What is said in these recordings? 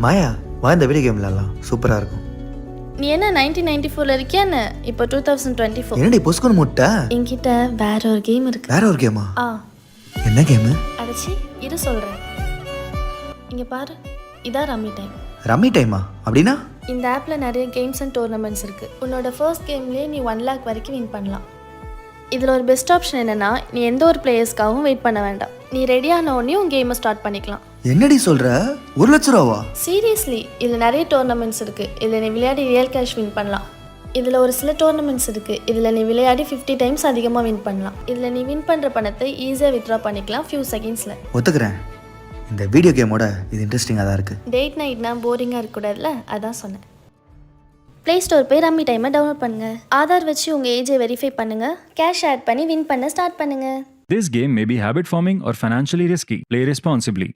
மாயா வா இந்த video game விளையாடலாம், சூப்பராக இருக்கும். நீ என்ன 1994 இருக்கியா என்ன? இப்போ 2024. என்னடி பொஸ்கொன்னு முட்டை? என்கிட்ட வேற ஒரு கேம் இருக்கு. வேற ஒரு கேமா? ஆ என்ன கேமு? அடச்சி இரு சொல்கிறேன். இங்கே பாரு, இதான் ரம்மி டைம். ரம்மி டைமா? அப்படின்னா? இந்த ஆப்பில் நிறைய கேம்ஸ் அண்ட் டோர்னமெண்ட்ஸ் இருக்குது. உன்னோட ஃபர்ஸ்ட் கேம்லேயே நீ 1 lakh வரைக்கும் வின் பண்ணலாம். இதில் ஒரு பெஸ்ட் ஆப்ஷன் என்னென்னா, நீ எந்த ஒரு பிளேயர்ஸ்க்காகவும் வெயிட் பண்ண வேண்டாம். நீ ரெடியான உடனே உன் கேமை ஸ்டார்ட் பண்ணிக்கலாம். என்னடி சொல்கிற? 1,00,000 ரூபாவா? சீரியஸ்லி, இதில் நிறைய டோர்னமெண்ட்ஸ் இருக்குது. இதில் நீ விளையாடி ரியல் கேஷ் வின் பண்ணலாம். இதில் ஒரு சில டோர்னமெண்ட்ஸ் இருக்குது. இதில் நீ விளையாடி 50 டைம்ஸ் அதிகமாக வின் பண்ணலாம். இதில் நீ வின் பண்ணுற பணத்தை ஈஸியாக வித்ட்ரா பண்ணிக்கலாம் ஃபியூ செகண்ட்ஸில். ஒத்துக்கிறேன். இந்த வீடியோ கேமோட இது இன்ட்ரெஸ்டிங்காக தான் இருக்குது. டேட் நைட்னா போரிங்காக இருக்கக்கூடாதுல்ல, அதான் சொன்னேன். ப்ளே ஸ்டோர் போய் ரம்மி டைமை டவுன்லோட் பண்ணுங்கள். ஆதார் வச்சு உங்கள் ஏஜை வெரிஃபை பண்ணுங்கள். கேஷ் ஆட் பண்ணி வின் பண்ண ஸ்டார்ட் பண்ணுங்கள். This game may be habit forming or financially risky. Play responsibly.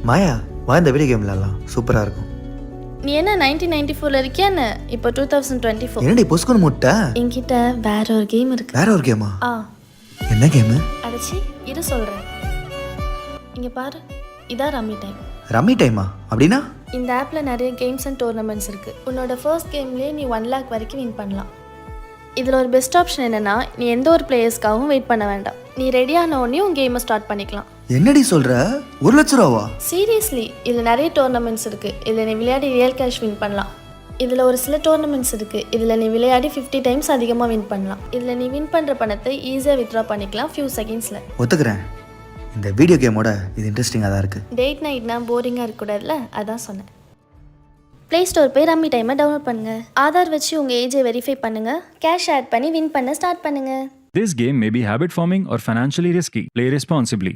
மாயா வா இந்த வீடியோ கேம் விளையாடலாம், சூப்பராக இருக்கும். நீ என்ன 1994 இருக்கியா என்ன? இப்போ 2024. என்னடி பொஸ்கொன்னு முட்டை? என்கிட்ட வேற ஒரு கேம் இருக்கு. வேற ஒரு கேமா? ஆ என்ன கேமு? அடச்சி இரு சொல்கிறேன். இங்கே பாரு, இதான் ரம்மி டைம். ரம்மி டைமா? அப்படின்னா? இந்த ஆப்பில் நிறைய கேம்ஸ் அண்ட் டோர்னமெண்ட்ஸ் இருக்குது. உன்னோட ஃபர்ஸ்ட் கேம்லேயே நீ 1 lakh வரைக்கும் வின் பண்ணலாம். இதில் ஒரு பெஸ்ட் ஆப்ஷன் என்னென்னா நீ எந்த ஒரு பிளேயர்ஸ்க்காகவும் வெயிட் பண்ண வேண்டாம். நீ ரெடியான உடனே உன் கேமை ஸ்டார்ட் பண்ணிக்கலாம். என்னடி சொல்ற? 1 லட்ச ரூபாவா? சீரியஸ்லி, இதில் நிறைய டோர்னமெண்ட்ஸ் இருக்குது. இதில் நீ விளையாடி ரியல் கேஷ் வின் பண்ணலாம். இதில் ஒரு சில டோர்னமெண்ட்ஸ் இருக்குது. இதில் நீ விளையாடி 50 டைம்ஸ் அதிகமாக வின் பண்ணலாம். இதில் நீ வின் பண்ணுற பணத்தை ஈஸியாக வித்ட்ரா பண்ணிக்கலாம் ஃபியூ செகண்ட்ஸில். ஒத்துக்கிறேன். இந்த வீடியோ கேமோட இது இன்ட்ரெஸ்டிங்காக தான் இருக்குது. டேட் நைட்னா போரிங்காக இருக்கக்கூடாதுல, அதான் சொன்னேன். ப்ளே ஸ்டோர் போய் ரம்மி டைமை டவுன்லோட் பண்ணுங்கள். ஆதார் வச்சு உங்கள் ஏஜை வெரிஃபை பண்ணுங்கள். கேஷ் ஆட் பண்ணி வின் பண்ண ஸ்டார்ட் பண்ணுங்கள். This game may be habit forming or financially risky. Play responsibly.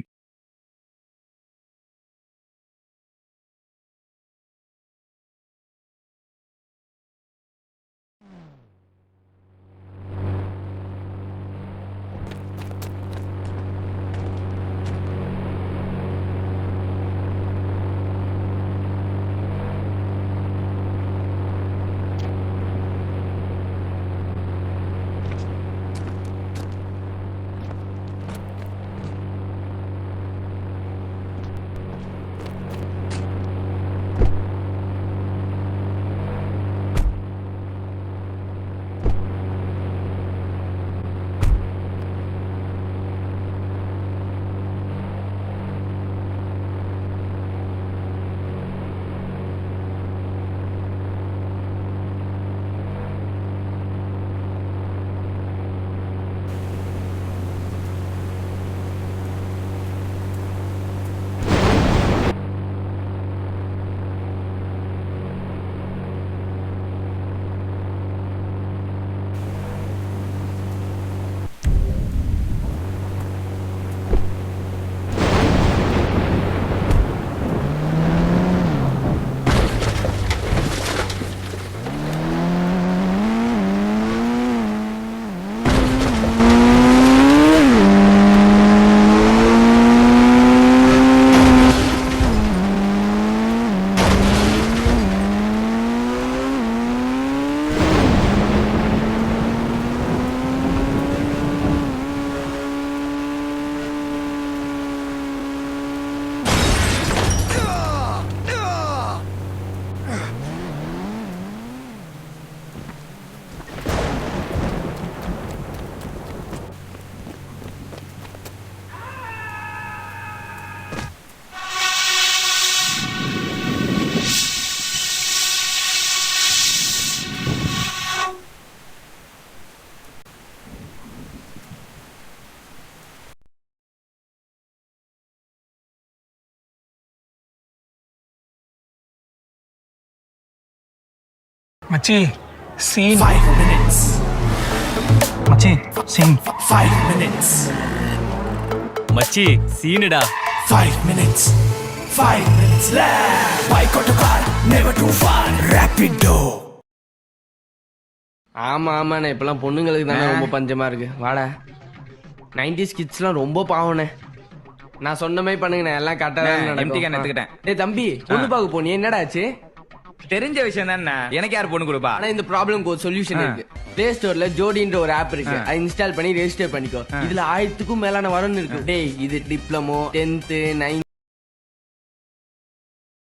மச்சி சீன் 5 minutes. மச்சி சீன் 5 minutes. மச்சி சீனுடா 5 minutes. 5 minutes left. Bike or car, never too far. Rapido. ஆமா ஆமாண்ணே, இப்பெல்லாம் பொண்ணுங்களுக்கு தானே ரொம்ப பஞ்சமா இருக்கு. வாடா, 90s கிட்ஸ்லாம் ரொம்ப பாவனே. நான் சொன்ன மாதிரி பண்ணுங்கண்ணே, எல்லாம் கரெக்டா தான் empty can நடக்கும். எடுத்துக்கிட்டேன். டேய் தம்பி, பொண்ணு பார்க்க போனீ, என்னடா ஆச்சு? தெரிஞ்ச விஷயம் தானே, எனக்கு யார் பொண்ணு கொடுப்பா? ஆனா இந்த ப்ராப்ளம்க்கு ஒரு சொல்யூஷன் இருக்கு. பிளே ஸ்டோர்ல ஜோடின்ற ஒரு ஆப் இருக்கு. அதை இன்ஸ்டால் பண்ணி ரெஜிஸ்டர் பண்ணிக்கோ. இதுல 1000க்கும் மேலான வரணும் இருக்கு. டேய், இது டிப்ளமோ 10th 9th